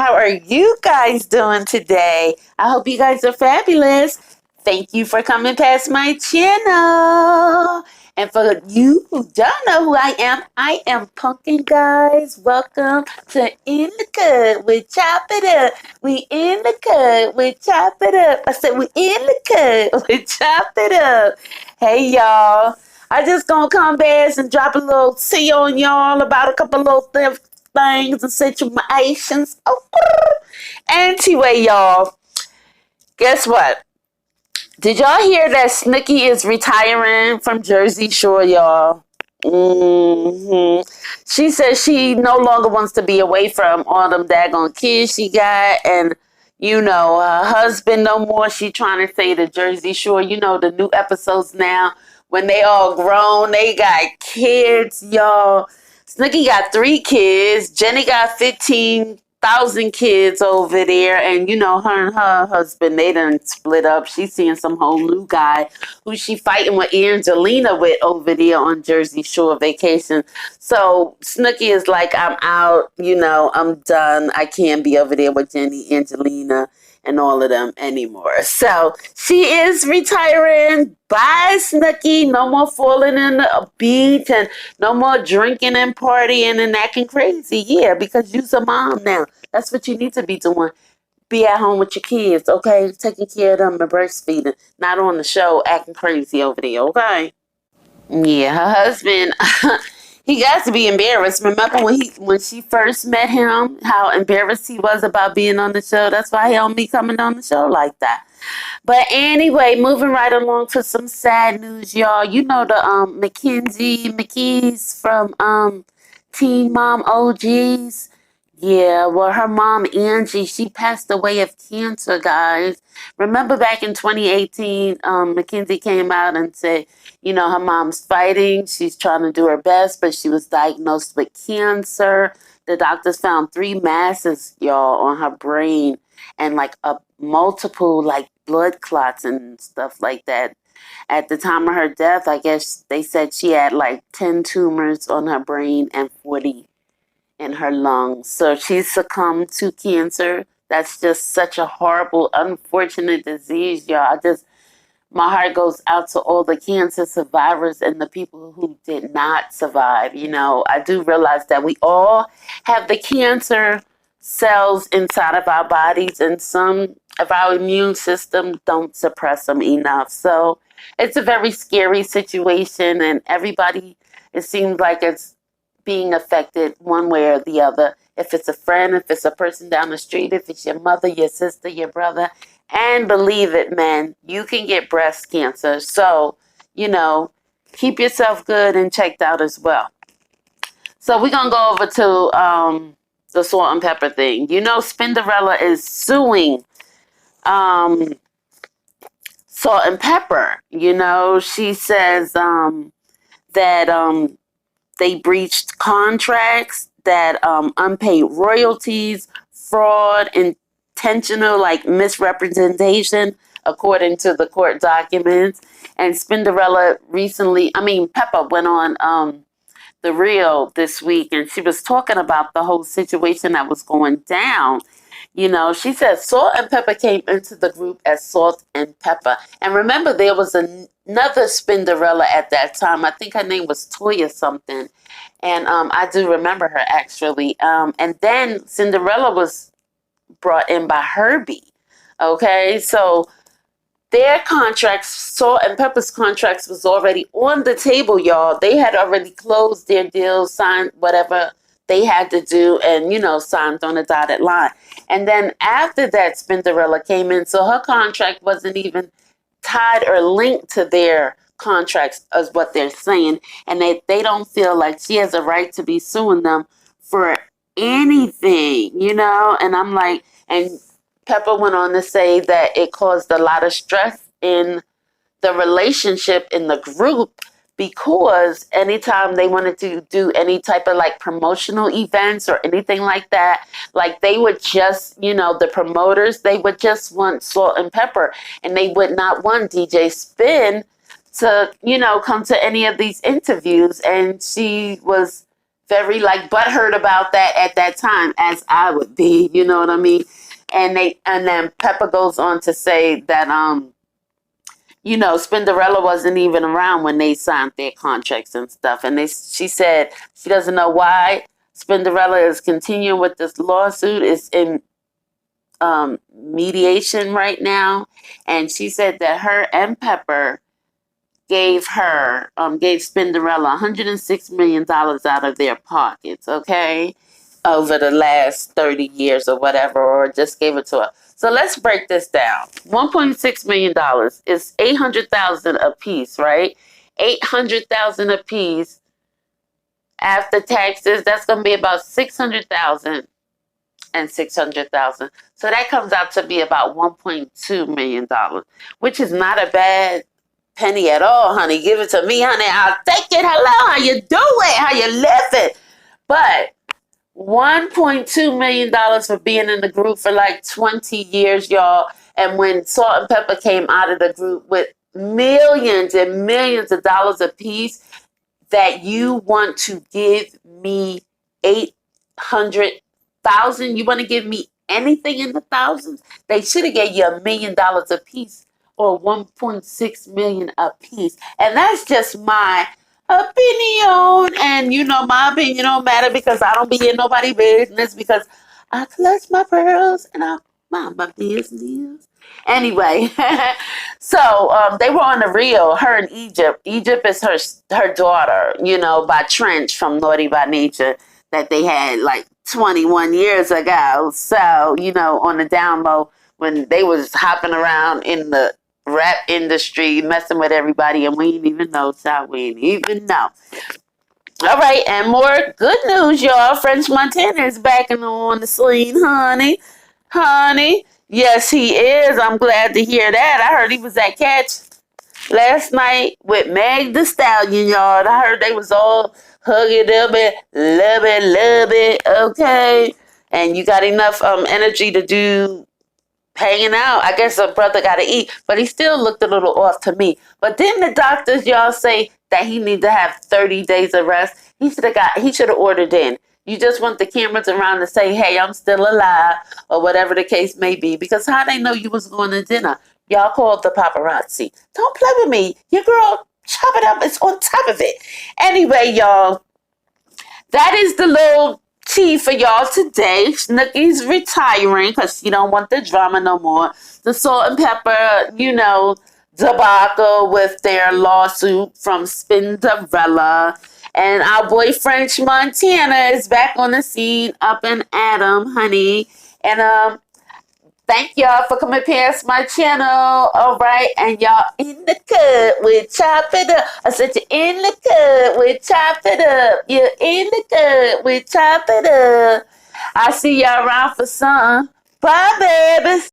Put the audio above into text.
How are you guys doing today? I hope you guys are fabulous. Thank you for coming past my channel. And for you who don't know who I am Pumpkin, guys. Welcome to In the Cut with Chopitup. We in the cut with Chopitup. I said we in the cut with Chopitup. Hey, y'all. I just gonna come back and drop a little tea on y'all about a couple little things and situations. Oh, anyway, y'all, guess what? Did y'all hear that Snooki is retiring from Jersey Shore, y'all? She says she no longer wants to be away from all them daggone kids she got, and her husband no more. She trying to say the Jersey Shore. The new episodes now when they all grown, they got kids, y'all. Snooki got 3 kids. Jenny got 15,000 kids over there. And, her and her husband, they done split up. She's seeing some whole new guy who she fighting with Angelina with over there on Jersey Shore vacation. So Snooki is like, I'm out. I'm done. I can't be over there with Jenny, Angelina, and all of them anymore. So she is retiring. Bye, Snooki. No more falling in the beach and no more drinking and partying and acting crazy. Yeah, because you're a mom now. That's what you need to be doing. Be at home with your kids, okay? Taking care of them and breastfeeding. Not on the show acting crazy over there, okay? Yeah, her husband, he got to be embarrassed. Remember when she first met him, how embarrassed he was about being on the show? That's why he don't be coming on the show like that. But anyway, moving right along to some sad news, y'all. You know the Mckees from Teen Mom OGs. Yeah, well, her mom, Angie, she passed away of cancer, guys. Remember back in 2018, Mckenzie came out and said, her mom's fighting. She's trying to do her best, but she was diagnosed with cancer. The doctors found 3 masses, y'all, on her brain and like multiple like blood clots and stuff like that. At the time of her death, I guess they said she had like 10 tumors on her brain and 40 in her lungs. So she succumbed to cancer. That's just such a horrible, unfortunate disease, y'all. My heart goes out to all the cancer survivors and the people who did not survive. I do realize that we all have the cancer cells inside of our bodies, and some of our immune system don't suppress them enough. So it's a very scary situation, and everybody, it seems like it's being affected one way or the other. If it's a friend, if it's a person down the street, if it's your mother, your sister, your brother. And believe it, man, you can get breast cancer. So, keep yourself good and checked out as well. So we're going to go over to the salt and pepper thing. Spinderella is suing salt and pepper. She says that they breached contracts, that unpaid royalties, fraud, intentional misrepresentation, according to the court documents. And Spinderella Pepper went on The Real this week, and she was talking about the whole situation that was going down. She said Salt and Pepper came into the group as Salt and Pepper. And remember, there was another Spinderella at that time. I think her name was Toya something. And I do remember her, actually. And then Cinderella was brought in by Herbie. Okay, so their contracts, Salt and Pepper's contracts, was already on the table, y'all. They had already closed their deals, signed whatever they had to do, and signed on a dotted line. And then after that, Spinderella came in, so her contract wasn't even tied or linked to their contracts, as what they're saying, and they don't feel like she has a right to be suing them for anything, and I'm like, and Pepper went on to say that it caused a lot of stress in the relationship in the group, because anytime they wanted to do any type of promotional events or anything like that, they would just, the promoters, they would just want Salt and Pepper, and they would not want DJ Spin to, come to any of these interviews. And she was very like butthurt about that at that time, as I would be, you know what I mean? And then Pepper goes on to say that Spinderella wasn't even around when they signed their contracts and stuff. And she said she doesn't know why Spinderella is continuing with this lawsuit. It's in mediation right now. And she said that her and Pepper gave Spinderella $106 million out of their pockets, okay, over the last 30 years or whatever, or just gave it to her. So let's break this down. $1.6 million is 800,000 a piece, right? 800,000 a piece after taxes. That's going to be about 600,000 and 600,000. So that comes out to be about $1.2 million, which is not a bad penny at all, honey. Give it to me, honey. I'll take it. Hello, how you doing? How you living? But $1.2 million for being in the group for like 20 years, y'all. And when Salt and Pepper came out of the group with millions and millions of dollars apiece, that you want to give me 800,000? You want to give me anything in the thousands? They should have gave you $1 million a piece, or 1.6 million a piece. And that's just my opinion. And my opinion don't matter because I don't be in nobody's business, because I clutch my pearls and I mind my business. Anyway, so they were on the reel, her in Egypt. Egypt is her daughter, by Trench from Naughty by Nature, that they had like 21 years ago. So, on the down low, when they was hopping around in the rap industry, messing with everybody, and we didn't even know, child. We didn't even know. All right, and more good news, y'all. French Montana is back on the scene, honey. Honey. Yes, he is. I'm glad to hear that. I heard he was at Catch last night with Meg the Stallion, y'all. I heard they was all hugging up and love it, okay? And you got enough energy to do hanging out. I guess a brother got to eat, but he still looked a little off to me. But didn't the doctors, y'all, say that he need to have 30 days of rest? He should have ordered in. You just want the cameras around to say, hey, I'm still alive, or whatever the case may be. Because how they know you was going to dinner? Y'all called the paparazzi. Don't play with me. Your girl, Chopitup, is on top of it. Anyway, y'all, that is the little tea for y'all today. Snooki's retiring because she don't want the drama no more. The Salt and Pepper, debacle with their lawsuit from Spinderella. And our boy French Montana is back on the scene, up and at 'em, honey. And thank y'all for coming past my channel. All right, and y'all in the cut with Chopitup. I said you're in the cut with Chopitup. You're in the cut with Chopitup. I see y'all around for some. Bye, babies.